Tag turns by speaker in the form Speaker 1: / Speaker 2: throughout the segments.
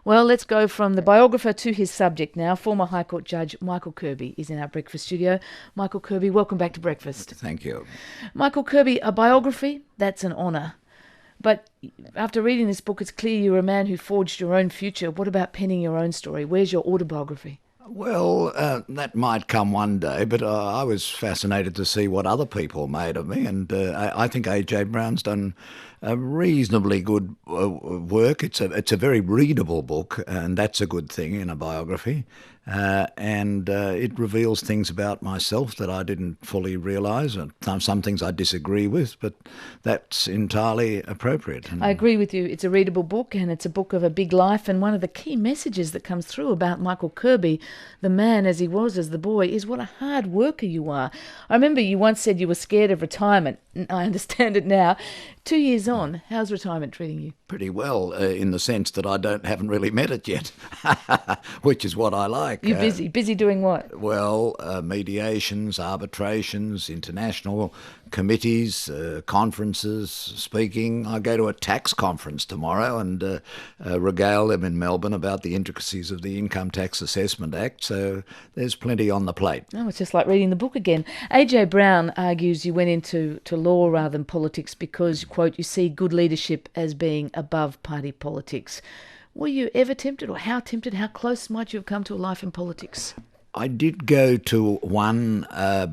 Speaker 1: Well, let's go from the biographer to his subject now. Former High Court Judge Michael Kirby is in our breakfast studio. Michael Kirby, welcome back to breakfast.
Speaker 2: Thank you.
Speaker 1: Michael Kirby, a biography, that's an honour. But after reading this book, it's clear you're a man who forged your own future. What about penning your own story? Where's your autobiography?
Speaker 2: Well, that might come one day, but I was fascinated to see what other people made of me, and I think A.J. Brown's done a reasonably good work. It's a very readable book, and that's a good thing in a biography. And it reveals things about myself that I didn't fully realise, and some things I disagree with, but that's entirely appropriate.
Speaker 1: I agree with you. It's a readable book, and it's a book of a big life, and one of the key messages that comes through about Michael Kirby, the man as he was as the boy, is what a hard worker you are. I remember you once said you were scared of retirement. I understand it now. 2 years on, how's retirement treating you?
Speaker 2: Pretty well, in the sense that I haven't really met it yet, which is what I like.
Speaker 1: You're busy. Busy doing what?
Speaker 2: Well, mediations, arbitrations, international committees, conferences, speaking. I go to a tax conference tomorrow and regale them in Melbourne about the intricacies of the Income Tax Assessment Act, so there's plenty on the plate.
Speaker 1: Oh, it's just like reading the book again. A.J. Brown argues you went into law rather than politics because, quote, you see good leadership as being above party politics. Were you ever tempted, or how tempted, how close might you have come to a life in politics?
Speaker 2: I did go to one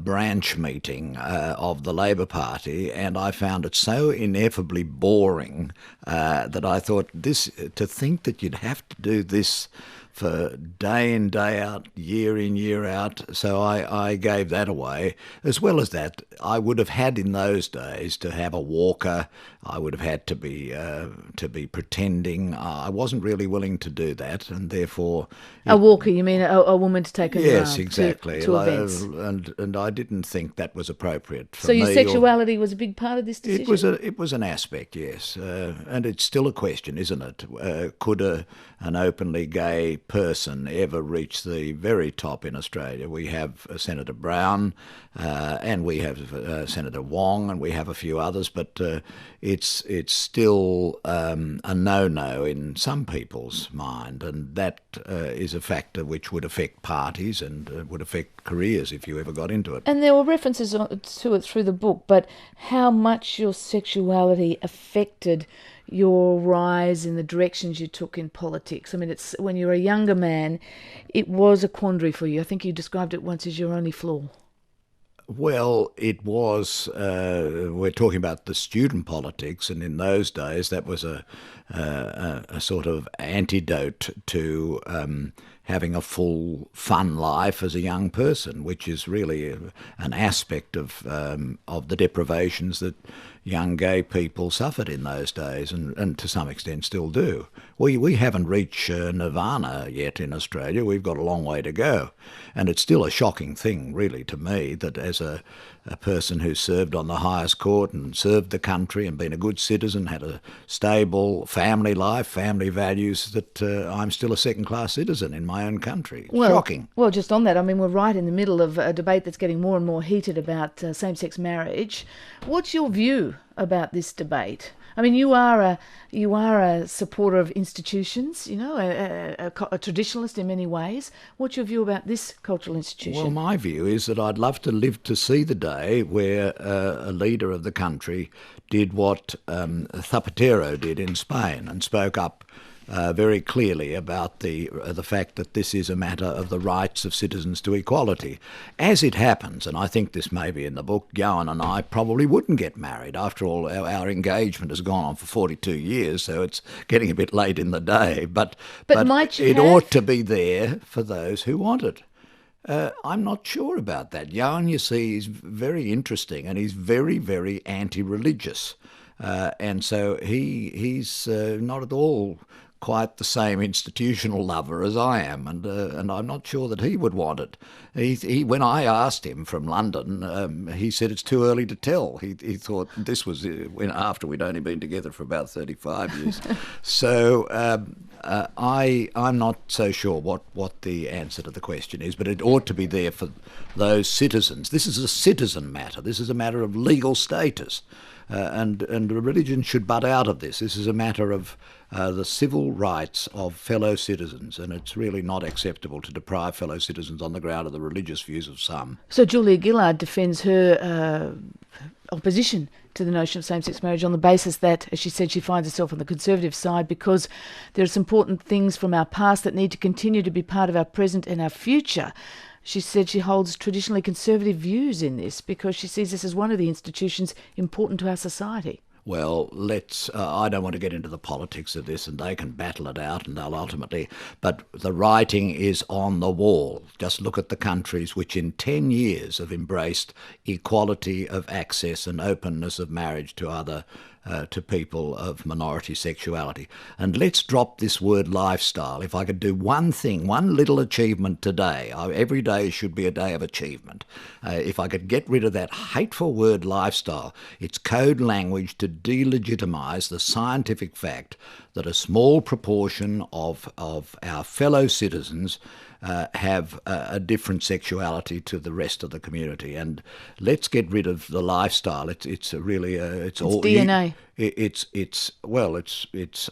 Speaker 2: branch meeting of the Labor Party, and I found it so ineffably boring that I thought, to think that you'd have to do this for day in, day out, year in, year out. So I gave that away. As well as that, I would have had in those days to have a walker. I would have had to be pretending. I wasn't really willing to do that, and therefore...
Speaker 1: A walker, you mean a woman to take her
Speaker 2: yes, exactly.
Speaker 1: to events?
Speaker 2: And I didn't think that was appropriate for
Speaker 1: so
Speaker 2: me.
Speaker 1: So your sexuality was a big part of this decision?
Speaker 2: It was an aspect, yes. And it's still a question, isn't it? Could an openly gay person ever reach the very top in Australia? We have Senator Brown, and we have Senator Wong, and we have a few others, but it's still a no-no in some people's mind, and that is a factor which would affect parties and would affect careers if you ever got into it.
Speaker 1: And there were references to it through the book, but how much your sexuality affected your rise in the directions you took in politics? I mean, it's when you were a younger man, it was a quandary for you. I think you described it once as your only flaw.
Speaker 2: Well, it was, we're talking about the student politics, and in those days that was a sort of antidote to having a full, fun life as a young person, which is really an aspect of the deprivations that young gay people suffered in those days, and to some extent still do. We haven't reached nirvana yet in Australia. We've got a long way to go. And it's still a shocking thing, really, to me, that as a person who served on the highest court and served the country and been a good citizen, had a stable family life, family values, that I'm still a second-class citizen in my own country. Shocking.
Speaker 1: Well, just on that, I mean, we're right in the middle of a debate that's getting more and more heated about same-sex marriage. What's your view about this debate? I mean, you are a supporter of institutions, you know, a traditionalist in many ways. What's your view about this cultural institution?
Speaker 2: Well, my view is that I'd love to live to see the day where a leader of the country did what Zapatero did in Spain and spoke up very clearly about the fact that this is a matter of the rights of citizens to equality. As it happens, and I think this may be in the book, Gowan and I probably wouldn't get married. After all, our engagement has gone on for 42 years, so it's getting a bit late in the day. But
Speaker 1: might you
Speaker 2: it ought to be there for those who want it. I'm not sure about that. Gowan, you see, is very interesting, and he's very, very anti-religious. And so he's not at all quite the same institutional lover as I am, and I'm not sure that he would want it. He when I asked him from London, he said it's too early to tell. He thought this was after we'd only been together for about 35 years. So I'm not so sure what the answer to the question is, but it ought to be there for those citizens. This is a citizen matter. This is a matter of legal status. and religion should butt out of this. This is a matter of the civil rights of fellow citizens, and it's really not acceptable to deprive fellow citizens on the ground of the religious views of some.
Speaker 1: So Julia Gillard defends her opposition to the notion of same-sex marriage on the basis that, as she said, she finds herself on the conservative side because there's important things from our past that need to continue to be part of our present and our future. She said she holds traditionally conservative views in this because she sees this as one of the institutions important to our society.
Speaker 2: Well, I don't want to get into the politics of this, and they can battle it out, and they'll ultimately, but the writing is on the wall. Just look at the countries which in 10 years have embraced equality of access and openness of marriage to people of minority sexuality. And let's drop this word lifestyle. If I could do one thing, one little achievement today, every day should be a day of achievement. If I could get rid of that hateful word lifestyle, it's code language to delegitimise the scientific fact that a small proportion of our fellow citizens have a different sexuality to the rest of the community, and let's get rid of the lifestyle. It's really it's all
Speaker 1: DNA.
Speaker 2: It's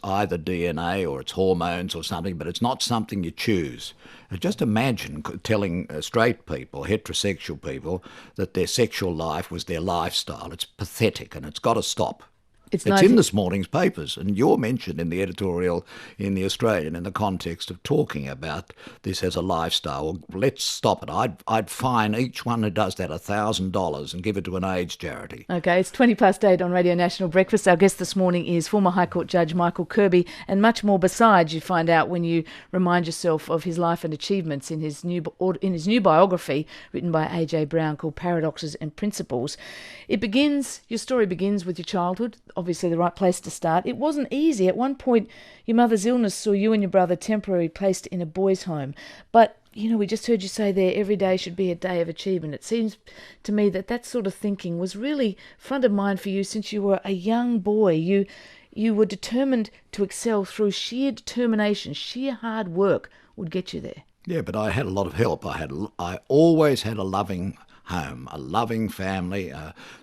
Speaker 2: either DNA or it's hormones or something, but it's not something you choose. Just imagine telling straight people, heterosexual people, that their sexual life was their lifestyle. It's pathetic, and it's got to stop. It's in this morning's papers, and you're mentioned in the editorial in The Australian in the context of talking about this as a lifestyle. Well, let's stop it. I'd fine each one who does that $1,000 and give it to an AIDS charity.
Speaker 1: Okay, it's 8:20 on Radio National Breakfast. Our guest this morning is former High Court Judge Michael Kirby, and much more besides you find out when you remind yourself of his life and achievements in his new biography written by A.J. Brown called Paradoxes and Principles. Your story begins with your childhood. Obviously the right place to start. It wasn't easy. At one point, your mother's illness saw you and your brother temporarily placed in a boys' home. But, we just heard you say there, every day should be a day of achievement. It seems to me that sort of thinking was really front of mind for you since you were a young boy. You were determined to excel through sheer determination. Sheer hard work would get you there.
Speaker 2: Yeah, but I had a lot of help. I always had a loving home, a loving family,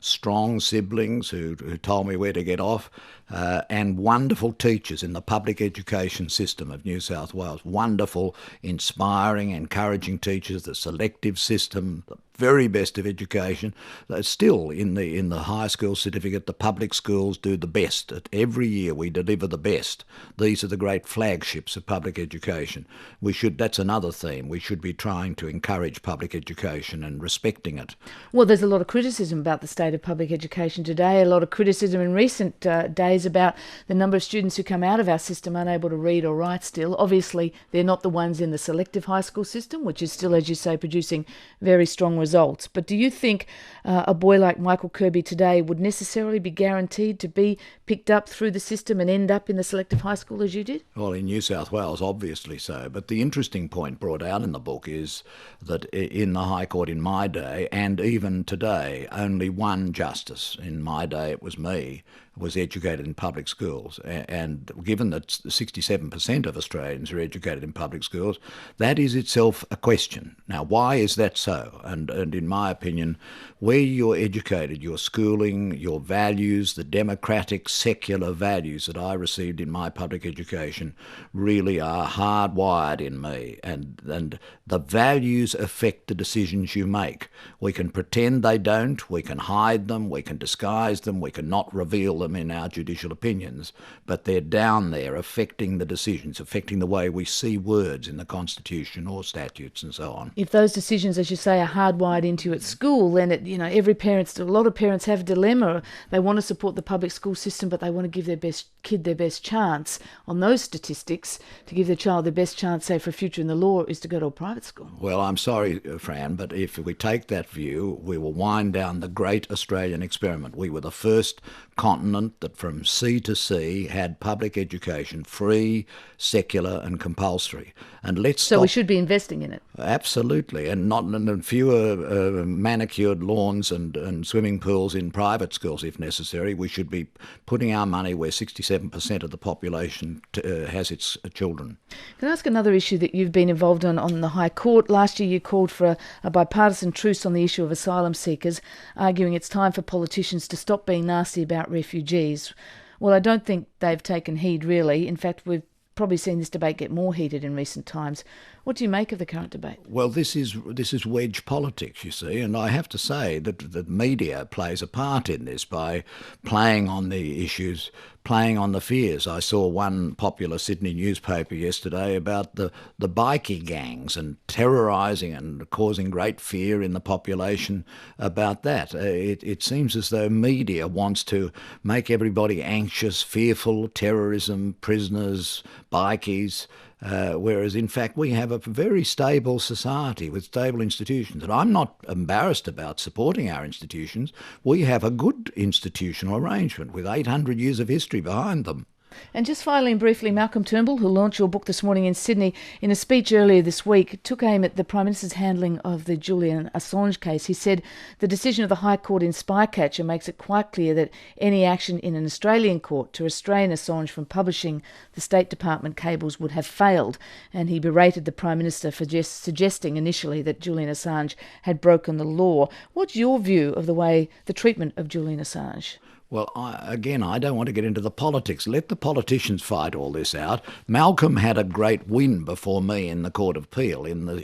Speaker 2: strong siblings who told me where to get off, and wonderful teachers in the public education system of New South Wales. Wonderful, inspiring, encouraging teachers, the selective system, the very best of education. Still, in the high school certificate, the public schools do the best. Every year we deliver the best. These are the great flagships of public education. That's another theme. We should be trying to encourage public education and respecting it.
Speaker 1: Well, there's a lot of criticism about the state of public education today, a lot of criticism in recent days about the number of students who come out of our system unable to read or write still. Obviously, they're not the ones in the selective high school system, which is still, as you say, producing very strong results. But do you think a boy like Michael Kirby today would necessarily be guaranteed to be picked up through the system and end up in the selective high school as you did?
Speaker 2: Well, in New South Wales, obviously so. But the interesting point brought out in the book is that in the High Court in my day, and even today, only one justice, in my day it was me, was educated in public schools. And given that 67% of Australians are educated in public schools, that is itself a question. Now, why is that so? And in my opinion, where you're educated, your schooling, your values, the democratic, secular values that I received in my public education really are hardwired in me. And the values affect the decisions you make. We can pretend they don't, we can hide them, we can disguise them, we can not reveal them in our judicial opinions, but they're down there affecting the decisions, affecting the way we see words in the Constitution or statutes and so on.
Speaker 1: If those decisions, as you say, are hardwired into you at school, then a lot of parents have a dilemma. They want to support the public school system, but they want to give their kid their best chance on those statistics. To give their child their best chance, say, for a future in the law, is to go to a private school.
Speaker 2: Well, I'm sorry, Fran, but if we take that view, we will wind down the great Australian experiment. We were the first continent continent that from sea to sea had public education, free, secular and compulsory. And let's
Speaker 1: So
Speaker 2: stop.
Speaker 1: we should be investing in it.
Speaker 2: Absolutely, and not and fewer manicured lawns and swimming pools in private schools if necessary. We should be putting our money where 67% of the population has its children.
Speaker 1: Can I ask another issue that you've been involved on the High Court? Last year you called for a bipartisan truce on the issue of asylum seekers, arguing it's time for politicians to stop being nasty about refugees. Well, I don't think they've taken heed, really. In fact, we've probably seen this debate get more heated in recent times. What do you make of the current debate?
Speaker 2: Well, this is wedge politics, you see, and I have to say that the media plays a part in this by playing on the issues, playing on the fears. I saw one popular Sydney newspaper yesterday about the bikie gangs and terrorising and causing great fear in the population about that. It seems as though media wants to make everybody anxious, fearful, terrorism, prisoners, bikies. Whereas, in fact, we have a very stable society with stable institutions. And I'm not embarrassed about supporting our institutions. We have a good institutional arrangement with 800 years of history behind them.
Speaker 1: And just finally and briefly, Malcolm Turnbull, who launched your book this morning in Sydney, in a speech earlier this week, took aim at the Prime Minister's handling of the Julian Assange case. He said the decision of the High Court in Spycatcher makes it quite clear that any action in an Australian court to restrain Assange from publishing the State Department cables would have failed. And he berated the Prime Minister for just suggesting initially that Julian Assange had broken the law. What's your view of the treatment of Julian Assange?
Speaker 2: Well, I don't want to get into the politics. Let the politicians fight all this out. Malcolm had a great win before me in the Court of Appeal in the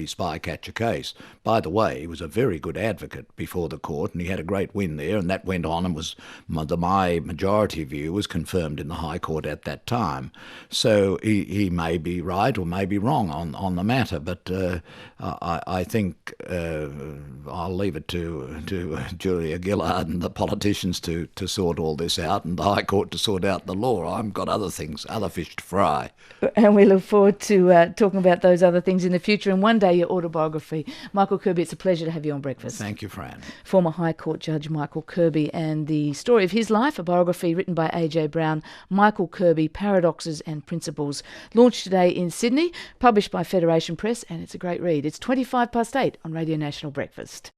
Speaker 2: Spycatcher case. By the way, he was a very good advocate before the court, and he had a great win there. And that went on, and was my majority view was confirmed in the High Court at that time. So he may be right or may be wrong on the matter, but I think I'll leave it to Julia Gillard and the politicians to sort all this out, and the High Court to sort out the law. I've got other fish to fry.
Speaker 1: And we look forward to talking about those other things in the future, and one day your autobiography. Michael Kirby, it's a pleasure to have you on Breakfast.
Speaker 2: Thank you, Fran.
Speaker 1: Former High Court Judge Michael Kirby, and the story of his life, a biography written by A.J. Brown, Michael Kirby, Paradoxes and Principles, launched today in Sydney, published by Federation Press, and it's a great read. It's 8:25 on Radio National Breakfast.